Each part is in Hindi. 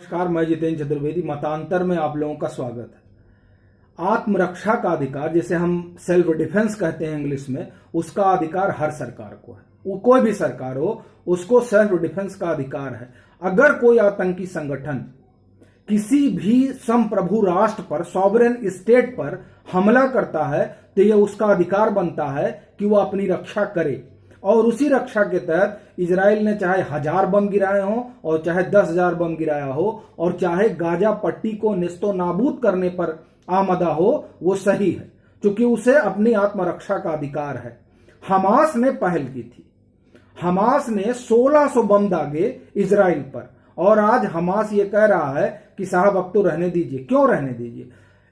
नमस्कार, मैं जितेंद्र चतुर्वेदी। मतांतर में आप लोगों का स्वागत है। आत्मरक्षा का अधिकार, जिसे हम सेल्फ डिफेंस कहते हैं इंग्लिश में, उसका अधिकार हर सरकार को है। वो कोई भी सरकार हो, उसको सेल्फ डिफेंस का अधिकार है। अगर कोई आतंकी संगठन किसी भी संप्रभु राष्ट्र पर, सॉवरेन स्टेट पर हमला करता है तो यह उसका अधिकार बनता है कि वह अपनी रक्षा करे। और उसी रक्षा के तहत इजराइल ने चाहे 1000 बम गिराए हो और चाहे 10,000 बम गिराया हो और चाहे गाजा पट्टी को निस्तो नाबूद करने पर आमदा हो, वो सही है, क्योंकि उसे अपनी आत्मरक्षा का अधिकार है। हमास ने पहल की थी। हमास ने 1600 बम दागे इजराइल पर, और आज हमास ये कह रहा है कि साहब अब तो रहने दीजिए। क्यों रहने दीजिए?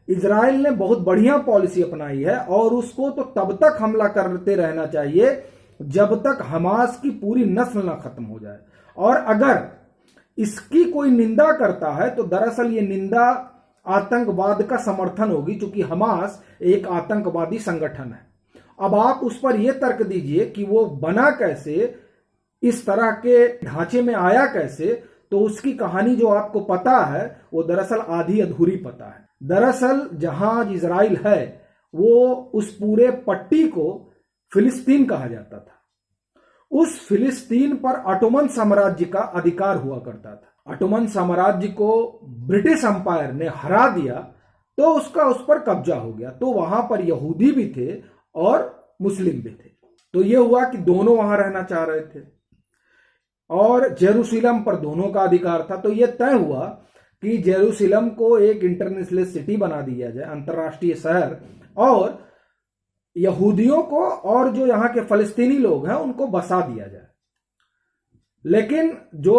इजराइल ने बहुत बढ़िया पॉलिसी अपनाई है और उसको तो तब तक हमला करते रहना चाहिए जब तक हमास की पूरी नस्ल ना खत्म हो जाए। और अगर इसकी कोई निंदा करता है तो दरअसल ये निंदा आतंकवाद का समर्थन होगी, क्योंकि हमास एक आतंकवादी संगठन है। अब आप उस पर यह तर्क दीजिए कि वो बना कैसे, इस तरह के ढांचे में आया कैसे, तो उसकी कहानी जो आपको पता है वो दरअसल आधी अधूरी पता है। दरअसल जहां इजराइल है वो उस पूरे पट्टी को फिलिस्तीन कहा जाता था। उस फिलिस्तीन पर ऑटोमन साम्राज्य का अधिकार हुआ करता था। ऑटोमन साम्राज्य को ब्रिटिश अंपायर ने हरा दिया तो उसका उस पर कब्जा हो गया। तो वहां पर यहूदी भी थे और मुस्लिम भी थे। तो यह हुआ कि दोनों वहां रहना चाह रहे थे और जेरूसलम पर दोनों का अधिकार था। तो यह तय हुआ कि जेरूसलम को एक इंटरनेशनल सिटी बना दिया जाए, अंतर्राष्ट्रीय शहर, और यहूदियों को और जो यहां के फलस्तीनी लोग हैं उनको बसा दिया जाए। लेकिन जो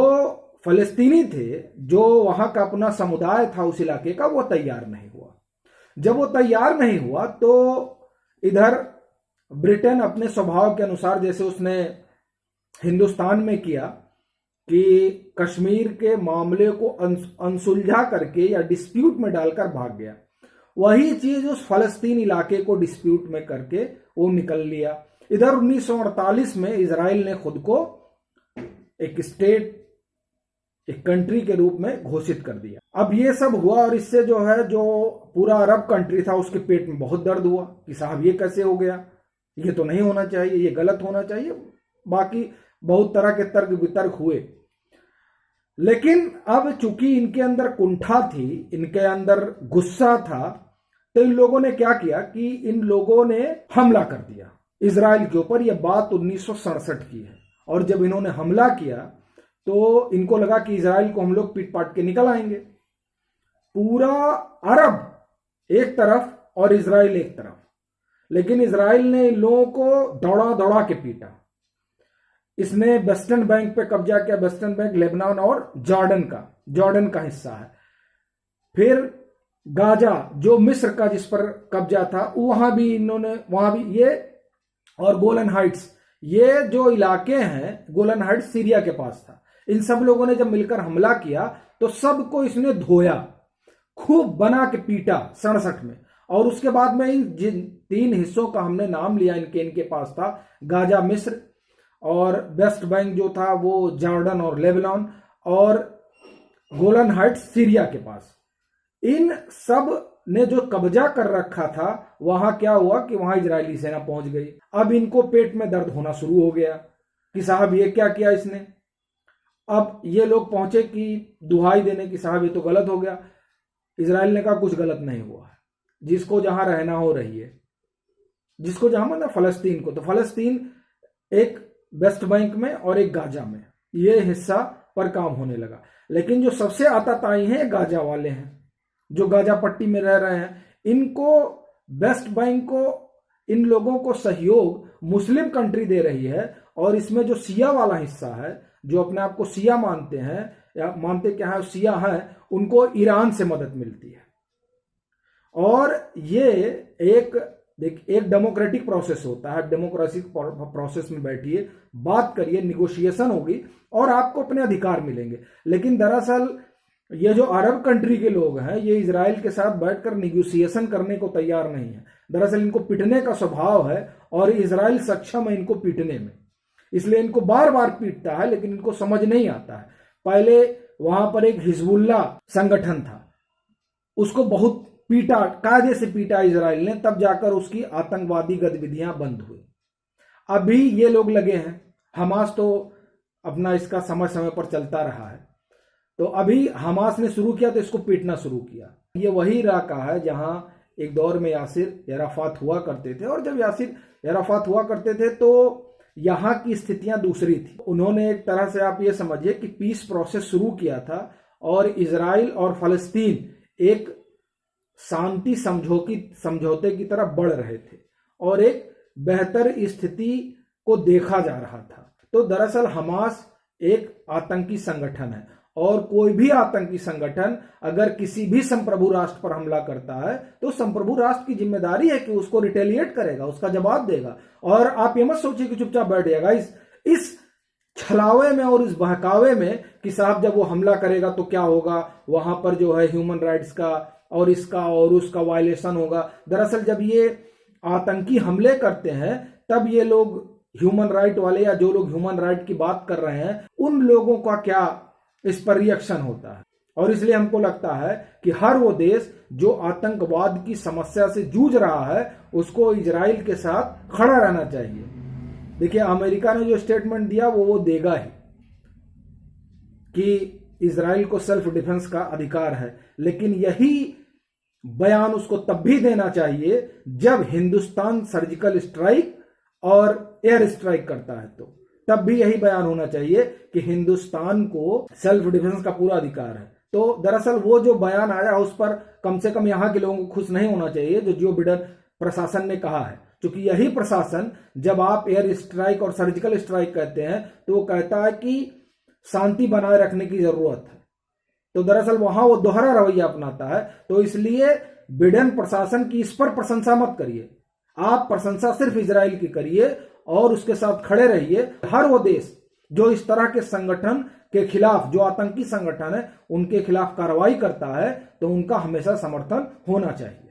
फलस्तीनी थे, जो वहां का अपना समुदाय था उस इलाके का, वो तैयार नहीं हुआ। जब वो तैयार नहीं हुआ तो इधर ब्रिटेन अपने स्वभाव के अनुसार, जैसे उसने हिंदुस्तान में किया कि कश्मीर के मामले को अनसुलझा करके या डिस्प्यूट में डालकर भाग गया, वही चीज उस फलस्तीन इलाके को डिस्प्यूट में करके वो निकल लिया। इधर 1948 में इजराइल ने खुद को एक स्टेट, एक कंट्री के रूप में घोषित कर दिया। अब ये सब हुआ और इससे जो है, जो पूरा अरब कंट्री था उसके पेट में बहुत दर्द हुआ कि साहब ये कैसे हो गया, ये तो नहीं होना चाहिए, ये गलत होना चाहिए। बाकी बहुत तरह के तर्क वितर्क हुए। लेकिन अब चूंकि इनके अंदर कुंठा थी, इनके अंदर गुस्सा था, तो इन लोगों ने क्या किया कि इन लोगों ने हमला कर दिया इजराइल के ऊपर। यह बात 1967 की है। और जब इन्होंने हमला किया तो इनको लगा कि इजराइल को हम लोग पीट पाट के निकल आएंगे। पूरा अरब एक तरफ और इजराइल एक तरफ। लेकिन इजराइल ने इन लोगों को दौड़ा दौड़ा के पीटा। इसने वेस्टर्न बैंक पे कब्जा किया। वेस्टर्न बैंक लेबनान और जॉर्डन का हिस्सा है। फिर गाजा, जो मिस्र का जिस पर कब्जा था, वहां भी ये, और गोलन हाइट्स, ये जो इलाके हैं, गोलन हाइट्स सीरिया के पास था। इन सब लोगों ने जब मिलकर हमला किया तो सबको इसने धोया, खूब बना के पीटा 67 में। और उसके बाद में इन जिन 3 हिस्सों का हमने नाम लिया, इनके पास था, गाजा मिस्र, और वेस्ट बैंक जो था वो जॉर्डन और लेबनान, और गोलन हाइट्स सीरिया के पास। इन सब ने जो कब्जा कर रखा था, वहां क्या हुआ कि वहां इजरायली सेना पहुंच गई। अब इनको पेट में दर्द होना शुरू हो गया कि साहब ये क्या किया इसने। अब ये लोग पहुंचे कि दुहाई देने की, साहब ये तो गलत हो गया। इजराइल ने कहा कुछ गलत नहीं हुआ है, जिसको जहां रहना हो रहिए, जिसको जहां, मतलब फलस्तीन को, तो फलस्तीन एक वेस्ट बैंक में और एक गाजा में, ये हिस्सा पर काम होने लगा। लेकिन जो सबसे आताताई हैं गाजा वाले हैं, जो गाजा पट्टी में रह रहे हैं। इनको, वेस्ट बैंक को, इन लोगों को सहयोग मुस्लिम कंट्री दे रही है। और इसमें जो सिया वाला हिस्सा है, जो अपने आप को सिया मानते हैं, या मानते क्या है, सिया है, उनको ईरान से मदद मिलती है। और ये एक डेमोक्रेटिक प्रोसेस होता है। डेमोक्रेसी प्रोसेस में बैठिए, बात करिए, निगोशिएशन होगी और आपको अपने अधिकार मिलेंगे। लेकिन दरअसल ये जो अरब कंट्री के लोग हैं, ये इजराइल के साथ बैठकर निगोशिएशन करने को तैयार नहीं है। दरअसल इनको पीटने का स्वभाव है और इजराइल सक्षम है इनको पीटने में, इसलिए इनको बार बार पीटता है। लेकिन इनको समझ नहीं आता है। पहले वहां पर एक हिजबुल्ला संगठन था, उसको बहुत पीटा, कायदे से पीटा इजराइल ने, तब जाकर उसकी आतंकवादी गतिविधियां बंद हुई। अभी ये लोग लगे हैं, हमास तो अपना इसका समय समय पर चलता रहा है, तो अभी हमास ने शुरू किया तो इसको पीटना शुरू किया। ये वही इलाका है जहां एक दौर में यासिर अराफात हुआ करते थे, और जब यासिर अराफात हुआ करते थे तो यहाँ की स्थितियां दूसरी थी। उन्होंने एक तरह से आप ये समझिए कि पीस प्रोसेस शुरू किया था, और इजराइल और फलस्तीन एक शांति समझौते की तरफ बढ़ रहे थे और एक बेहतर स्थिति को देखा जा रहा था। तो दरअसल हमास एक आतंकी संगठन है, और कोई भी आतंकी संगठन अगर किसी भी संप्रभु राष्ट्र पर हमला करता है तो संप्रभु राष्ट्र की जिम्मेदारी है कि उसको रिटेलिएट करेगा, उसका जवाब देगा। और आप ये मत सोचिए कि चुपचाप बैठ जाएगा इस छलावे में और इस बहकावे में कि साहब जब वो हमला करेगा तो क्या होगा, वहां पर जो है ह्यूमन राइट्स का और इसका और उसका वायलेशन होगा। दरअसल जब ये आतंकी हमले करते हैं तब ये लोग ह्यूमन राइट वाले या जो लोग ह्यूमन राइट की बात कर रहे हैं उन लोगों का क्या इस पर रिएक्शन होता है। और इसलिए हमको लगता है कि हर वो देश जो आतंकवाद की समस्या से जूझ रहा है उसको इजराइल के साथ खड़ा रहना चाहिए। देखिए अमेरिका ने जो स्टेटमेंट दिया वो देगा ही कि इजराइल को सेल्फ डिफेंस का अधिकार है, लेकिन यही बयान उसको तब भी देना चाहिए जब हिंदुस्तान सर्जिकल स्ट्राइक और एयर स्ट्राइक करता है, तो तब भी यही बयान होना चाहिए कि हिंदुस्तान को सेल्फ डिफेंस का पूरा अधिकार है। तो दरअसल वो जो बयान आया उस पर कम से कम यहां के लोगों को खुश नहीं होना चाहिए जो जो बिडेन प्रशासन ने कहा है, क्योंकि यही प्रशासन जब आप एयर स्ट्राइक और सर्जिकल स्ट्राइक कहते हैं तो वो कहता है कि शांति बनाए रखने की जरूरत है। तो दरअसल वहां वो दोहरा रवैया अपनाता है। तो इसलिए बिडेन प्रशासन की इस पर प्रशंसा मत करिए, आप प्रशंसा सिर्फ इजराइल की करिए और उसके साथ खड़े रहिए। हर वो देश जो इस तरह के संगठन के खिलाफ, जो आतंकी संगठन है उनके खिलाफ कार्रवाई करता है, तो उनका हमेशा समर्थन होना चाहिए।